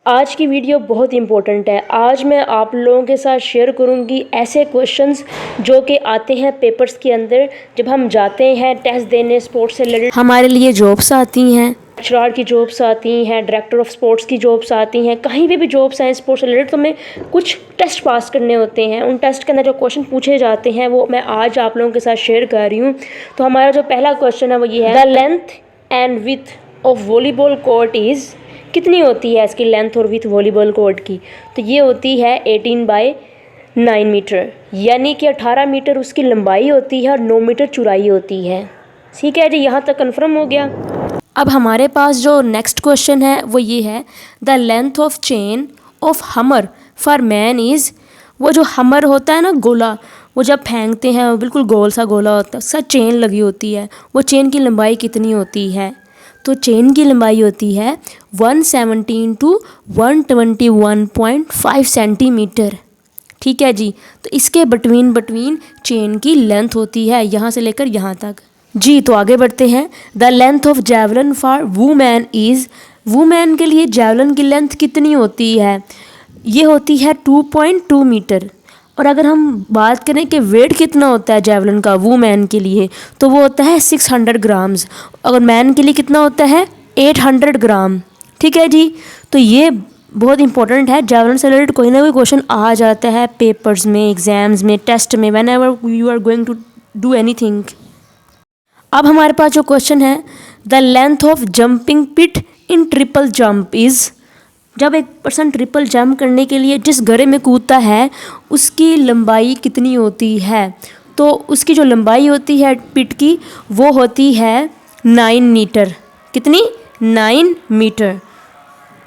आज की वीडियो बहुत इंपॉर्टेंट है। आज मैं आप लोगों के साथ शेयर करूंगी ऐसे क्वेश्चंस जो कि आते हैं पेपर्स के अंदर जब हम जाते हैं टेस्ट देने स्पोर्ट्स से रिलेटेड। हमारे लिए जॉब्स आती हैं, लेक्चरर की जॉब्स आती हैं, डायरेक्टर ऑफ स्पोर्ट्स की जॉब्स आती हैं, कहीं भी जॉब्स आए स्पोर्ट्स से रिलेटेड तो हमें कुछ टेस्ट पास करने होते हैं। उन टेस्ट के अंदर जो क्वेश्चन पूछे जाते हैं वो मैं आज आप लोगों के साथ शेयर कर रही हूँ। तो हमारा जो पहला क्वेश्चन है वो ये है, the length and width of volleyball court is, कितनी होती है इसकी लेंथ और विथ वॉलीबॉल कोर्ट की? तो ये होती है 18/9 मीटर, यानी कि 18 मीटर उसकी लंबाई होती है और 9 मीटर चौड़ाई होती है। ठीक है जी, यहाँ तक कंफर्म हो गया। अब हमारे पास जो नेक्स्ट क्वेश्चन है वो ये है, the length of chain of हमर फॉर मैन इज़। वो जो हमर होता है ना गोला, वो जब फेंकते हैं वो बिल्कुल गोल सा गोला होता है, उसका चेन लगी होती है, वो चेन की लंबाई कितनी होती है? तो चेन की लंबाई होती है 117 to 121.5 सेंटीमीटर। ठीक है जी, तो इसके बिटवीन चेन की लेंथ होती है यहाँ से लेकर यहाँ तक जी। तो आगे बढ़ते हैं, the length of javelin for women is. Women के लिए जैवलिन की लेंथ कितनी होती है? ये होती है 2.2 मीटर। और अगर हम बात करें कि वेट कितना होता है जैवलिन का वुमेन के लिए, तो वो होता है 600 ग्राम्स। अगर मैन के लिए कितना होता है 800 ग्राम। ठीक है जी, तो ये बहुत इंपॉर्टेंट है। जैवलिन से रिलेटेड कोई ना कोई क्वेश्चन आ जाता है पेपर्स में, एग्जाम्स में, टेस्ट में, whenever you are going to do anything. अब हमारे पास जो क्वेश्चन है, the length of jumping pit in triple jump is. जब एक पर्सन ट्रिपल जंप करने के लिए जिस गड्ढे में कूदता है उसकी लंबाई कितनी होती है? तो उसकी जो लंबाई होती है पिट की वो होती है 9 मीटर। कितनी? 9 मीटर।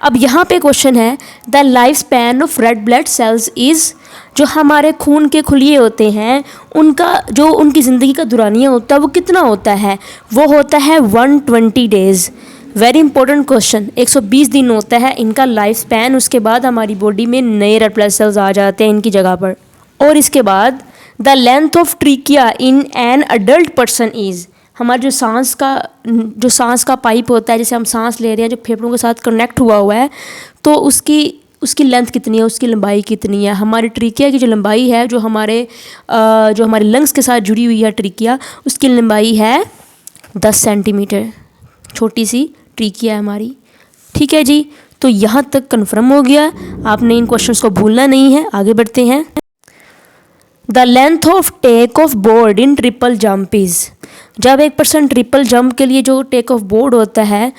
अब यहाँ पे क्वेश्चन है, the life span of red blood cells is. जो हमारे खून के खुलिये होते हैं उनका जो उनकी ज़िंदगी का दुरानिया होता है वो कितना होता है? वो होता है 120 डेज़। Very important question. 120 दिन होता है इनका लाइफ स्पैन। उसके बाद हमारी बॉडी में नए रेड ब्लड सेल्स आ जाते हैं इनकी जगह पर। और इसके बाद the length of trachea in an adult person is. हमारा जो सांस का पाइप होता है, जैसे हम सांस ले रहे हैं, जो फेफड़ों के साथ कनेक्ट हुआ है, तो उसकी लेंथ कितनी है, उसकी लंबाई कितनी है? हमारी ट्रिकिया की जो लंबाई है, जो हमारे लंग्स के साथ जुड़ी हुई है ट्रिकिया, उसकी लंबाई है 10 सेंटीमीटर। छोटी सी ट्रिकिया है हमारी। ठीक है जी, तो यहाँ तक कंफर्म हो गया। आपने इन क्वेश्चंस को भूलना नहीं है। आगे बढ़ते हैं, the length of take off board in triple jump is. जब एक पर्सन ट्रिपल जंप के लिए जो टेक ऑफ बोर्ड होता है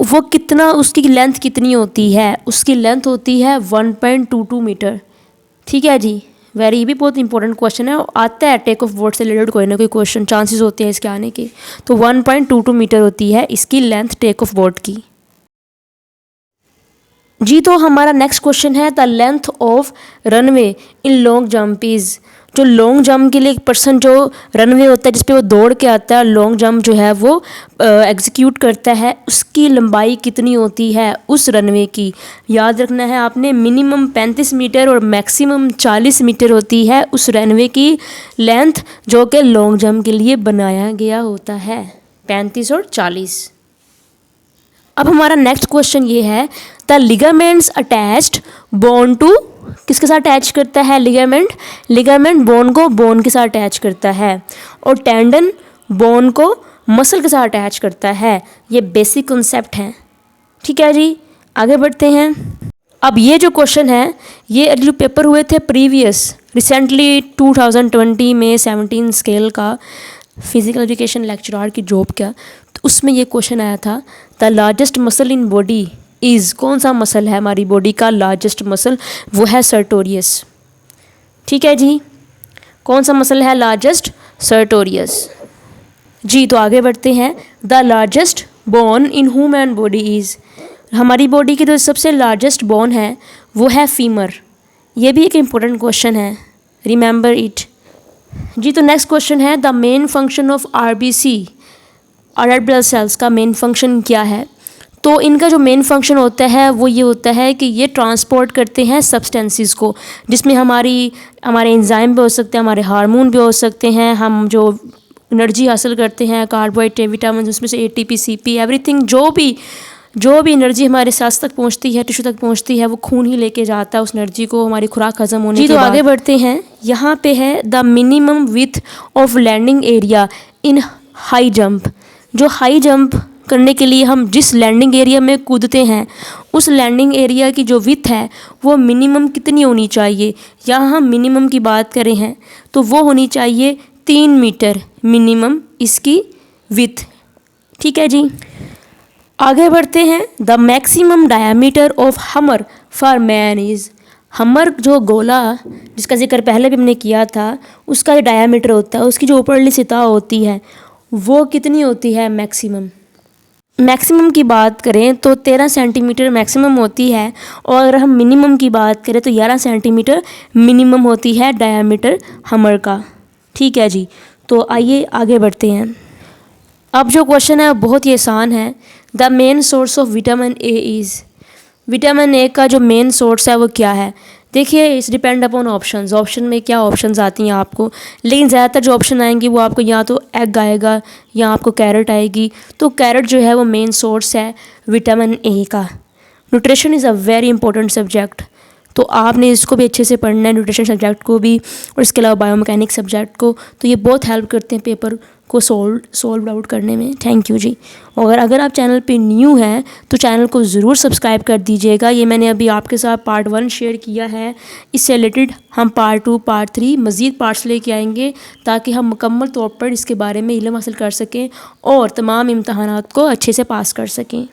वो कितना, उसकी लेंथ कितनी होती है? उसकी लेंथ होती है 1.22 मीटर। ठीक है जी, ये भी बहुत इंपॉर्टेंट क्वेश्चन है। आता है टेक ऑफ बोर्ड से रिलेटेड कोई ना कोई क्वेश्चन, चांसेस होते हैं इसके आने के। तो 1.22 मीटर होती है इसकी लेंथ टेक ऑफ बोर्ड की जी। तो हमारा नेक्स्ट क्वेश्चन है, the length of runway in long jump is. जो लॉन्ग जंप के लिए एक पर्सन जो रनवे होता है जिस पे वो दौड़ के आता है, लॉन्ग जंप जो है वो एग्जीक्यूट करता है, उसकी लंबाई कितनी होती है उस रनवे की? याद रखना है आपने, मिनिमम 35 मीटर और मैक्सिमम 40 मीटर होती है उस रनवे की लेंथ जो कि लॉन्ग जंप के लिए बनाया गया होता है, 35 और 40। अब हमारा नेक्स्ट क्वेश्चन ये है, the ligaments attached bone to. किसके साथ अटैच करता है लिगामेंट बोन को बोन के साथ अटैच करता है, और टेंडन बोन को मसल के साथ अटैच करता है। ये बेसिक कॉन्सेप्ट है। ठीक है जी, आगे बढ़ते हैं। अब ये जो क्वेश्चन है, ये जो पेपर हुए थे प्रीवियस रिसेंटली 2020 में 17 स्केल का फिजिकल एजुकेशन लेक्चरर की जॉब का, तो उसमें ये क्वेश्चन आया था, the largest muscle in body is. कौन सा मसल है हमारी बॉडी का लार्जेस्ट मसल? वो है सर्टोरियस। ठीक है जी, कौन सा मसल है लार्जेस्ट? सर्टोरियस जी। तो आगे बढ़ते हैं, the largest bone in human body is. हमारी बॉडी की जो सबसे लार्जेस्ट बोन है वो है फीमर। ये भी एक इम्पोर्टेंट क्वेश्चन है, रिमेंबर इट जी। तो नेक्स्ट क्वेश्चन है, the main function of RBC और रेड ब्लड सेल्स का मेन फंक्शन क्या है? तो इनका जो मेन फंक्शन होता है वो ये होता है कि ये ट्रांसपोर्ट करते हैं सब्सटेंसेस को, जिसमें हमारे एंजाइम भी हो सकते हैं, हमारे हार्मोन भी हो सकते हैं, हम जो एनर्जी हासिल करते हैं, कार्बोहाइड्रेट, विटामिन, उसमें से ATP, CP, एवरीथिंग जो भी जो भी एनर्जी हमारे सांस तक पहुंचती है, टिश्यू तक पहुंचती है, वो खून ही लेके जाता है उस एनर्जी को हमारी खुराक हजम होने के बाद। आगे बढ़ते हैं। यहाँ पे है the minimum width of landing area in high jump. जो हाई जंप करने के लिए हम जिस लैंडिंग एरिया में कूदते हैं, उस लैंडिंग एरिया की जो विथ है वो मिनिमम कितनी होनी चाहिए। यहाँ हम मिनिमम की बात करें हैं तो वो होनी चाहिए 3 मीटर मिनिमम इसकी विथ। ठीक है जी। आगे बढ़ते हैं। द मैक्सिमम डायामीटर ऑफ हमर फॉर मैन इज़। हमर जो गोला जिसका जिक्र पहले भी हमने किया था, उसका जो डायामीटर होता है, उसकी जो ऊपरली सतह होती है वो कितनी होती है मैक्सिमम। मैक्सिमम की बात करें तो 13 सेंटीमीटर मैक्सिमम होती है, और अगर हम मिनिमम की बात करें तो 11 सेंटीमीटर मिनिमम होती है डायामीटर हमर का। ठीक है जी। तो आइए आगे बढ़ते हैं। अब जो क्वेश्चन है बहुत ही आसान है। The main source of vitamin A is. Vitamin A का जो मेन सोर्स है वो क्या है। देखिए, it's depend upon options. Option में क्या ऑप्शंस आती हैं आपको, लेकिन ज़्यादातर जो ऑप्शन आएंगी वो आपको या तो एग आएगा या आपको कैरेट आएगी। तो कैरेट जो है वो मेन सोर्स है विटामिन ए का। Nutrition is a very important subject, तो आपने इसको भी अच्छे से पढ़ना है, न्यूट्रिशन सब्जेक्ट को भी, और इसके अलावा बायोमैकेनिक्स सब्जेक्ट को। तो ये बहुत हेल्प करते हैं पेपर को सोल्व आउट करने में। थैंक यू जी। और अगर आप चैनल पे न्यू हैं तो चैनल को ज़रूर सब्सक्राइब कर दीजिएगा। ये मैंने अभी आपके साथ पार्ट 1 शेयर किया है, इससे रिलेटेड हम पार्ट 2 पार्ट 3 मज़ीद पार्ट्स लेके आएंगे ताकि हम मुकम्मल तौर पर इसके बारे में इल्म हासिल कर सकें और तमाम इम्तहानात को अच्छे से पास कर सकें।